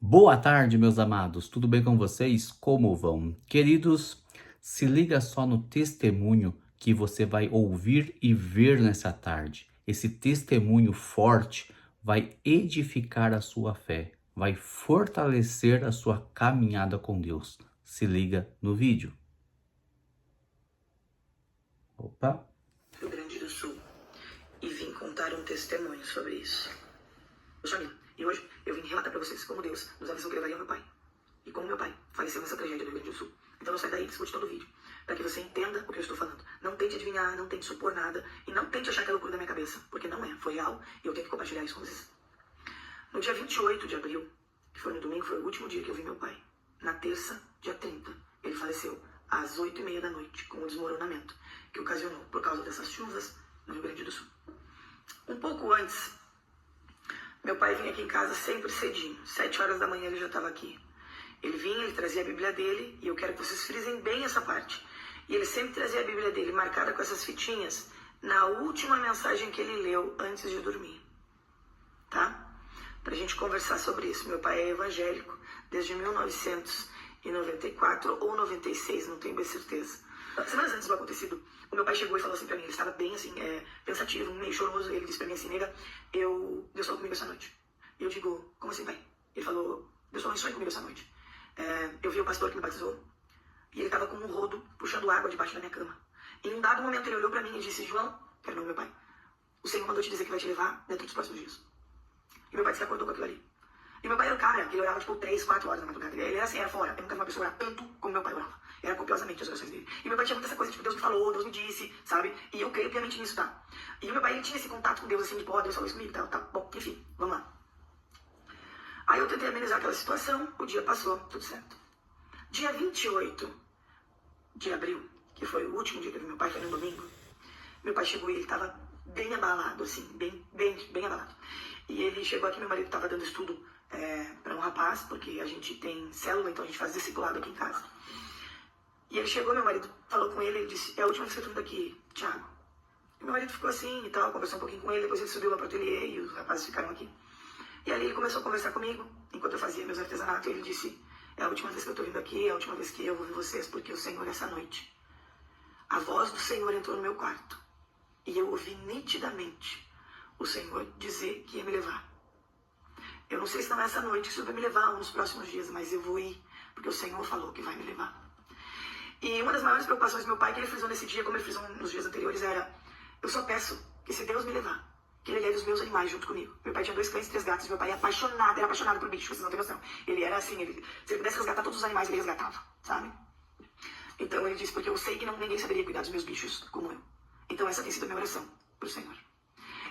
Boa tarde, meus amados. Tudo bem com vocês? Como vão? Queridos, se liga só no testemunho que você vai ouvir e ver nessa tarde. Esse testemunho forte vai edificar a sua fé, vai fortalecer a sua caminhada com Deus. Se liga no vídeo. Opa! Rio Grande do Sul, e vim contar um testemunho sobre isso. Eu sou Nilo, e hoje eu vim relatar para vocês como Deus nos avisou que levaria meu pai, e como meu pai faleceu nessa tragédia do Rio Grande do Sul. Então não sai daí, escute todo o vídeo, para que você entenda o que eu estou falando. Não tente adivinhar, não tente supor nada, e não tente achar que é loucura da minha cabeça, porque não é, foi real, e eu tenho que compartilhar isso com vocês. No dia 28 de abril, que foi no domingo, foi o último dia que eu vi meu pai. Na terça, dia 30, ele faleceu às 8h30 da noite, com o desmoronamento que ocasionou por causa dessas chuvas no Rio Grande do Sul. Um pouco antes, meu pai vinha aqui em casa sempre cedinho. 7 horas da manhã ele já estava aqui. Ele vinha, ele trazia a Bíblia dele, e eu quero que vocês frisem bem essa parte. E ele sempre trazia a Bíblia dele marcada com essas fitinhas na última mensagem que ele leu antes de dormir. Tá? Pra gente conversar sobre isso. Meu pai é evangélico desde 1994 ou 96, não tenho bem certeza. Semanas antes do acontecido, o meu pai chegou e falou assim pra mim, ele estava bem assim, pensativo, meio choroso, ele disse pra mim assim, nega, Deus falou comigo essa noite. E eu digo, como assim, pai? Ele falou, Deus falou em sonho comigo essa noite. Eu vi o pastor que me batizou, e ele estava com um rodo puxando água debaixo da minha cama. Em um dado momento ele olhou pra mim e disse, João, que era o meu pai, o Senhor mandou te dizer que vai te levar dentro dos próximos dias. E meu pai se acordou com aquilo ali. E meu pai era o cara que ele orava tipo 3, 4 horas da madrugada. Ele era assim, era fora. Eu nunca vi uma pessoa orar tanto como meu pai orava. Era copiosamente as orações dele. E meu pai tinha muita essa coisa, tipo, Deus me falou, Deus me disse, sabe? E eu creio piamente nisso, tá? E o meu pai, ele tinha esse contato com Deus, assim, de, pô, Deus falou isso comigo, tá? Bom, enfim, vamos lá. Aí eu tentei amenizar aquela situação, o dia passou, tudo certo. Dia 28 de abril, que foi o último dia que eu vi meu pai, foi no domingo, meu pai chegou e ele tava bem abalado, assim, bem abalado. E ele chegou aqui, meu marido tava dando estudo para um rapaz, porque a gente tem célula, então a gente faz discipulado aqui em casa. E ele chegou, meu marido falou com ele, ele disse, é a última vez que eu tô vindo aqui, Thiago. E meu marido ficou assim e tal, conversou um pouquinho com ele, depois ele subiu lá pro ateliê e os rapazes ficaram aqui. E ali ele começou a conversar comigo, enquanto eu fazia meus artesanatos, e ele disse, é a última vez que eu tô vindo aqui, é a última vez que eu vou ver vocês, porque o Senhor, essa noite, a voz do Senhor entrou no meu quarto, e eu ouvi nitidamente o Senhor dizer que ia me levar. Eu não sei se não é essa noite que o Senhor vai me levar ou nos próximos dias, mas eu vou ir, porque o Senhor falou que vai me levar. E uma das maiores preocupações do meu pai, que ele frisou nesse dia, como ele frisou nos dias anteriores, era, eu só peço que se Deus me levar, que ele leve os meus animais junto comigo. Meu pai tinha 2 cães e 3 gatos, meu pai era apaixonado por bicho, vocês não têm noção. Ele era assim, se ele pudesse resgatar todos os animais, ele resgatava, sabe? Então ele disse, porque eu sei que ninguém saberia cuidar dos meus bichos como eu. Então essa tem sido a minha oração pro Senhor.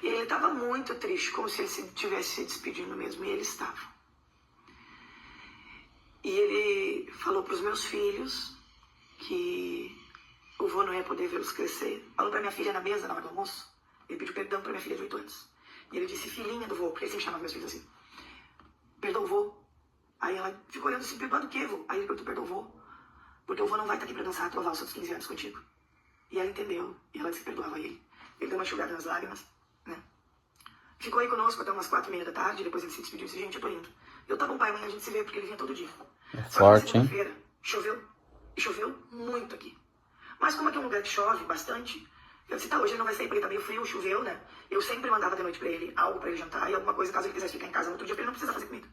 E ele estava muito triste, como se ele estivesse se despedindo mesmo, e ele estava. E ele falou para os meus filhos que o vô não ia poder vê-los crescer. Falou para minha filha na mesa, na hora do almoço, ele pediu perdão para minha filha de 8 anos. E ele disse, filhinha do vô, porque ele sempre chamava meus filhos assim, perdoa o vô. Aí ela ficou olhando assim, perdoa do quê, vô? Aí ele perguntou, perdoa o vô, porque o vô não vai estar aqui para dançar, tua valsa dos 15 anos contigo. E ela entendeu, e ela disse que perdoava ele. Ele deu uma enxugada nas lágrimas, né? Ficou aí conosco até umas 4h30 da tarde, depois ele se despediu e disse, gente, eu tô indo. Eu, tá bom, pai, amanhã a gente se vê, porque ele vinha todo dia. É forte, hein? Segunda-feira, choveu, e choveu muito aqui. Mas como aqui é um lugar que chove bastante, eu disse, tá, hoje ele não vai sair porque tá meio frio, choveu, né? Eu sempre mandava de noite pra ele algo pra ele jantar, e alguma coisa, caso ele quisesse ficar em casa no outro dia, pra ele não precisar fazer comida.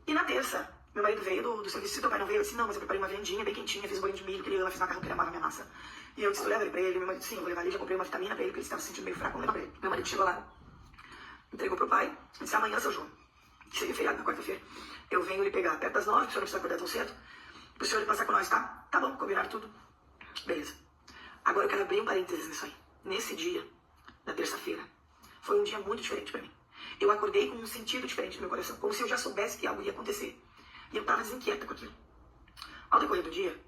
E na terça, meu marido veio do serviço, se teu pai não veio, eu disse, não, mas eu preparei uma vendinha bem quentinha, fiz um bolinho de milho que ele ama, fiz macarrão que ele amava minha massa. E eu disse, tu leva ele pra ele, meu marido, sim, eu vou levar ele, já comprei uma vitamina pra ele, porque ele estava se sentindo meio fraco, vou levar pra ele. Meu marido chegou lá, entregou pro pai, disse, amanhã, seu João, seria feriado na quarta-feira, eu venho lhe pegar perto das 9, o senhor não precisa acordar tão cedo, pro senhor ir passar com nós, tá? Tá bom, combinaram tudo. Beleza. Agora eu quero abrir um parênteses nisso aí. Nesse dia, na terça-feira, foi um dia muito diferente pra mim. Eu acordei com um sentido diferente no meu coração, como se eu já soubesse que algo ia acontecer. E eu tava desinquieta com aquilo. Ao decorrer do dia,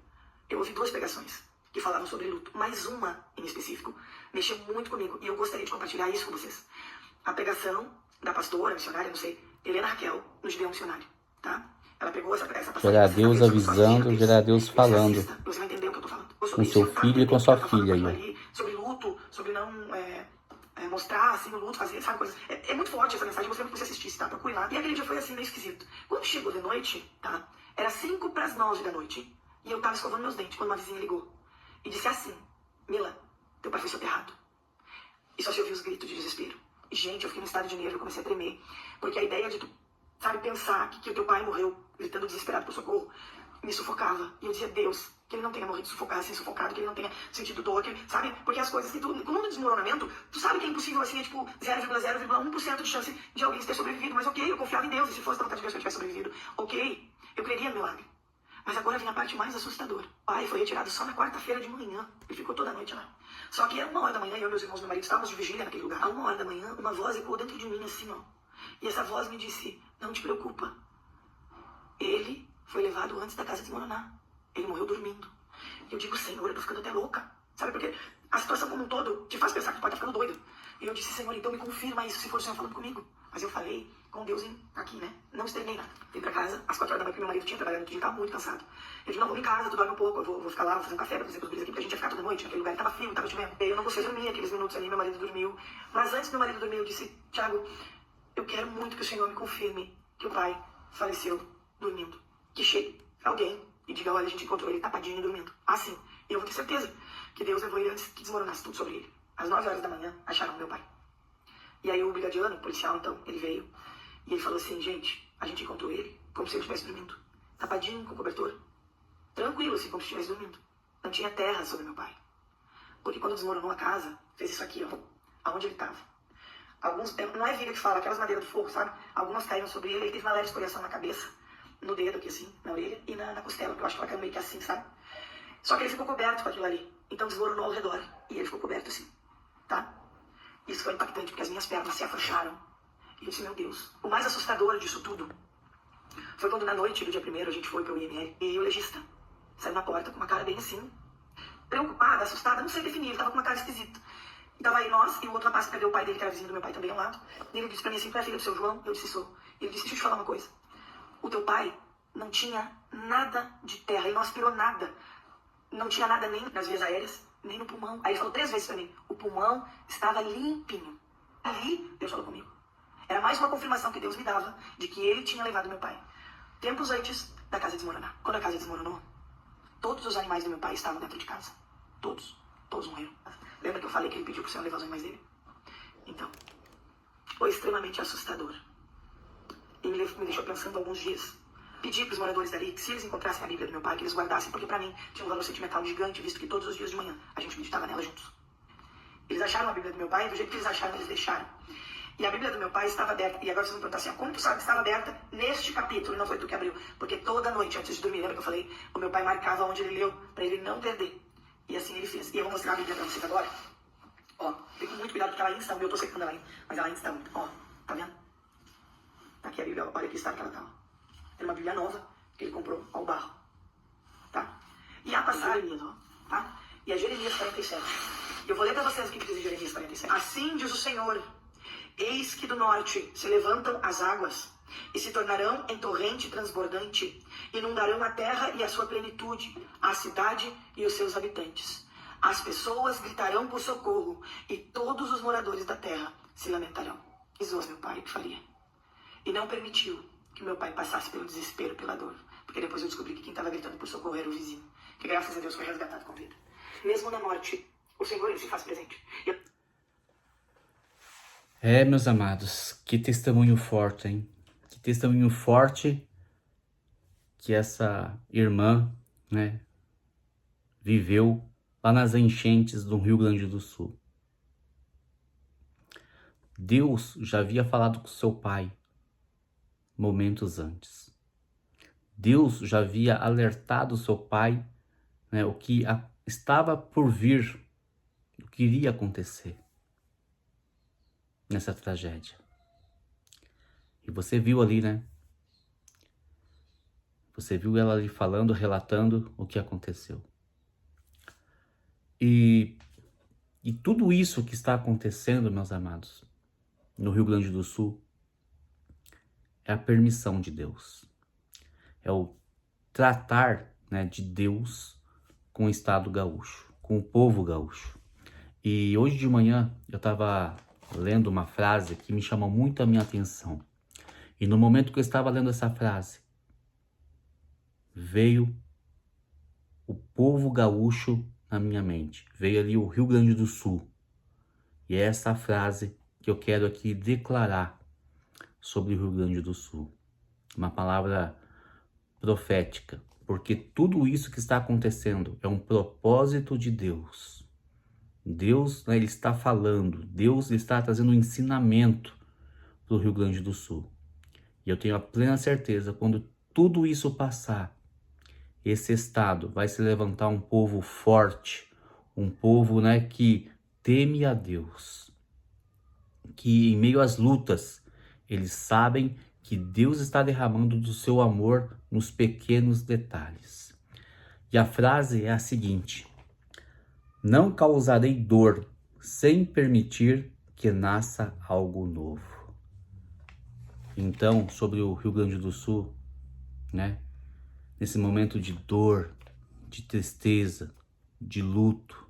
eu ouvi 2 pregações que falavam sobre luto, mas uma, em específico, mexeu muito comigo, e eu gostaria de compartilhar isso com vocês. A pregação da pastora, missionária, não sei, Helena Raquel, no Gideão Missionário, tá? Ela pegou essa passagem. Gerar Deus avisando, gerar Deus falando. Você vai entender o que eu tô falando. Com seu filho e com sua filha aí, ó. Sobre luto, sobre não mostrar assim, no luto, fazer, sabe, coisas. É muito forte essa mensagem, eu gostaria que você assistisse, tá? Procure lá. E aquele dia foi assim, meio esquisito. Quando chegou de noite, tá? Era 8:55 da noite. E eu tava escovando meus dentes quando uma vizinha ligou. E disse assim, Mila, teu pai foi soterrado. E só se ouviu os gritos de desespero. E, gente, eu fiquei num estado de nervo, eu comecei a tremer. Porque a ideia de tu, sabe, pensar que o teu pai morreu gritando desesperado por socorro, me sufocava. E eu dizia, Deus, que ele não tenha morrido sufocado, que ele não tenha sentido dor, que, sabe? Porque as coisas que tu, no mundo de desmoronamento, tu sabe que é impossível, assim, é tipo 0,0,1% de chance de alguém ter sobrevivido. Mas ok, eu confiava em Deus, e se fosse da vontade de Deus que eu tivesse sobrevivido, ok, eu creria no milagre. Mas agora vem a parte mais assustadora. O pai foi retirado só na quarta-feira de manhã. Ele ficou toda a noite lá. Só que era 1h da manhã, eu e meus irmãos, meu marido, estávamos de vigília naquele lugar. A 1h da manhã, uma voz ecoou dentro de mim, assim, ó. E essa voz me disse, não te preocupa. Ele foi levado antes da casa desmoronar. Ele morreu dormindo. E eu digo, Senhor, eu tô ficando até louca. Sabe, porque a situação como um todo te faz pensar que tu pode estar ficando doido. E eu disse, Senhor, então me confirma isso, se for o Senhor falando comigo. Mas eu falei com Deus aqui, né? Não externei nada. Vim pra casa, às 4h da manhã, porque meu marido tinha trabalhado no dia, tava muito cansado. Eu disse, não, vou em casa, tu dorme um pouco, eu vou ficar lá, vou fazer um café pra fazer com os guris aqui, porque a gente ia ficar toda noite naquele lugar. E tava frio, tava chovendo. Eu não gostei de dormir aqueles minutos ali, meu marido dormiu. Mas antes do meu marido dormir, eu disse, Tiago, eu quero muito que o Senhor me confirme que o pai faleceu dormindo. Que chegue alguém e diga, olha, a gente encontrou ele tapadinho e dormindo. Assim, eu vou ter certeza que Deus levou ele antes que desmoronasse tudo sobre ele. Às 9h da manhã, acharam meu pai. E aí o brigadiano, o policial, então, ele veio e ele falou assim, gente, a gente encontrou ele como se ele estivesse dormindo. Tapadinho, com cobertor. Tranquilo, assim, como se estivesse dormindo. Não tinha terra sobre meu pai. Porque quando desmoronou a casa, fez isso aqui, ó, aonde ele estava. Alguns, não é viga que fala, aquelas madeiras do fogo, sabe? Algumas caíram sobre ele, ele teve uma leve escoriação na cabeça, no dedo aqui assim, na orelha e na costela, que eu acho que ela caiu meio que assim, sabe? Só que ele ficou coberto com aquilo ali. Então desmoronou ao redor. E ele ficou coberto assim, tá? Isso foi impactante, porque as minhas pernas se afrouxaram. E eu disse, meu Deus. O mais assustador disso tudo foi quando na noite do dia 1º a gente foi pro IML e o legista saiu na porta com uma cara bem assim, preocupada, assustada, não sei definir, ele tava com uma cara esquisita. E tava aí nós e o outro rapaz que perdeu o pai dele, que era vizinho do meu pai também ao lado. E ele disse pra mim assim, tu é filha do seu João? Eu disse, sou. Ele disse, deixa eu te falar uma coisa. O teu pai não tinha nada de terra, ele não aspirou nada. Não tinha nada nem nas vias aéreas, nem no pulmão. Aí ele falou 3 vezes pra mim, o pulmão estava limpinho. Ali, Deus falou comigo. Era mais uma confirmação que Deus me dava de que ele tinha levado meu pai. Tempos antes da casa desmoronar. Quando a casa desmoronou, todos os animais do meu pai estavam dentro de casa. Todos. Todos morreram. Lembra que eu falei que ele pediu pro Senhor levar os animais dele? Então, foi extremamente assustador. E me deixou pensando alguns dias. Pedi para os moradores dali que se eles encontrassem a Bíblia do meu pai, que eles guardassem, porque para mim tinha um valor sentimental gigante, visto que todos os dias de manhã a gente meditava nela juntos. Eles acharam a Bíblia do meu pai, e do jeito que eles acharam, eles deixaram. E a Bíblia do meu pai estava aberta. E agora vocês vão perguntar assim, como tu sabe que estava aberta neste capítulo? Não foi tu que abriu. Porque toda noite, antes de dormir, lembra que eu falei? O meu pai marcava onde ele leu, para ele não perder. E assim ele fez. E eu vou mostrar a Bíblia para vocês agora. Ó, tem com muito cuidado porque ela ainda está onde eu tô secando ela ainda. Mas ela ainda está muito. Ó, tá vendo? Tá aqui a Bíblia, olha que estado que ela tá. Tem uma Bíblia nova que ele comprou ao barro. Tá? E a passagem, ó, tá? E a Jeremias 47. Eu vou ler para vocês o que diz em Jeremias 47. Assim diz o Senhor, eis que do norte se levantam as águas e se tornarão em torrente transbordante, inundarão a terra e a sua plenitude, a cidade e os seus habitantes. As pessoas gritarão por socorro e todos os moradores da terra se lamentarão. Isôs, meu pai, o que faria? E não permitiu que meu pai passasse pelo desespero, pela dor. Porque depois eu descobri que quem estava gritando por socorro era o vizinho. Que graças a Deus foi resgatado com vida. Mesmo na morte, o Senhor ele se faz presente. Meus amados, que testemunho forte, hein? Que testemunho forte que essa irmã, né, viveu lá nas enchentes do Rio Grande do Sul. Deus já havia falado com seu pai momentos antes. Deus já havia alertado seu pai, né, o que estava por vir, o que iria acontecer nessa tragédia. E você viu ali, né? Você viu ela ali falando, relatando o que aconteceu. E tudo isso que está acontecendo, meus amados, no Rio Grande do Sul, é a permissão de Deus. É o tratar, né, de Deus com o estado gaúcho, com o povo gaúcho. E hoje de manhã eu estava lendo uma frase que me chamou muito a minha atenção. E no momento que eu estava lendo essa frase, veio o povo gaúcho na minha mente. Veio ali o Rio Grande do Sul. E é essa frase que eu quero aqui declarar sobre o Rio Grande do Sul. Uma palavra profética, porque tudo isso que está acontecendo é um propósito de Deus. Deus, né, ele está falando, Deus está trazendo um ensinamento para o Rio Grande do Sul. E eu tenho a plena certeza, quando tudo isso passar, esse estado vai se levantar um povo forte, um povo, né, que teme a Deus, que em meio às lutas, eles sabem que Deus está derramando do seu amor nos pequenos detalhes. E a frase é a seguinte: não causarei dor sem permitir que nasça algo novo. Então, sobre o Rio Grande do Sul, né? Nesse momento de dor, de tristeza, de luto,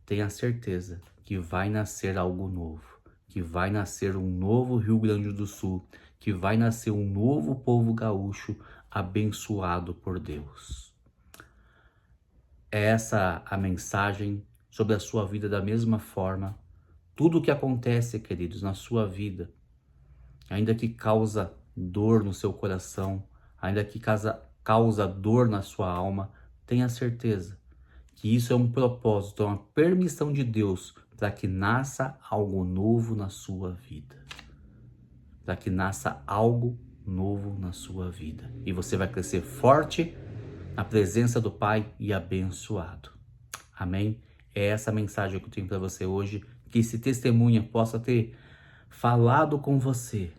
tenha certeza que vai nascer algo novo, que vai nascer um novo Rio Grande do Sul, que vai nascer um novo povo gaúcho abençoado por Deus. É essa a mensagem sobre a sua vida. Da mesma forma, tudo o que acontece, queridos, na sua vida, ainda que causa dor no seu coração, ainda que causa dor na sua alma, tenha certeza que isso é um propósito, é uma permissão de Deus para que nasça algo novo na sua vida. Para que nasça algo novo na sua vida. E você vai crescer forte na presença do Pai e abençoado. Amém? É essa a mensagem que eu tenho para você hoje. Que esse testemunho possa ter falado com você.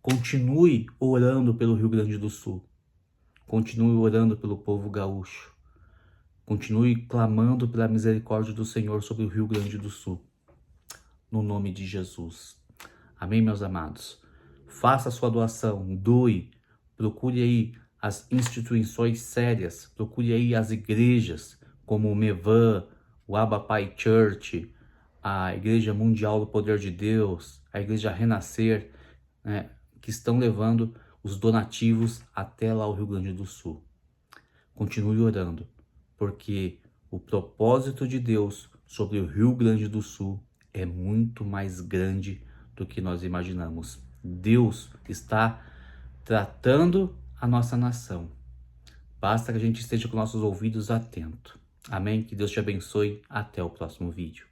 Continue orando pelo Rio Grande do Sul. Continue orando pelo povo gaúcho. Continue clamando pela misericórdia do Senhor sobre o Rio Grande do Sul. No nome de Jesus. Amém, meus amados? Faça a sua doação, doe. Procure aí as instituições sérias. Procure aí as igrejas, como o Mevan, o Abba Pai Church, a Igreja Mundial do Poder de Deus, a Igreja Renascer, né, que estão levando os donativos até lá o Rio Grande do Sul. Continue orando, porque o propósito de Deus sobre o Rio Grande do Sul é muito mais grande do que nós imaginamos. Deus está tratando a nossa nação. Basta que a gente esteja com nossos ouvidos atentos. Amém? Que Deus te abençoe. Até o próximo vídeo.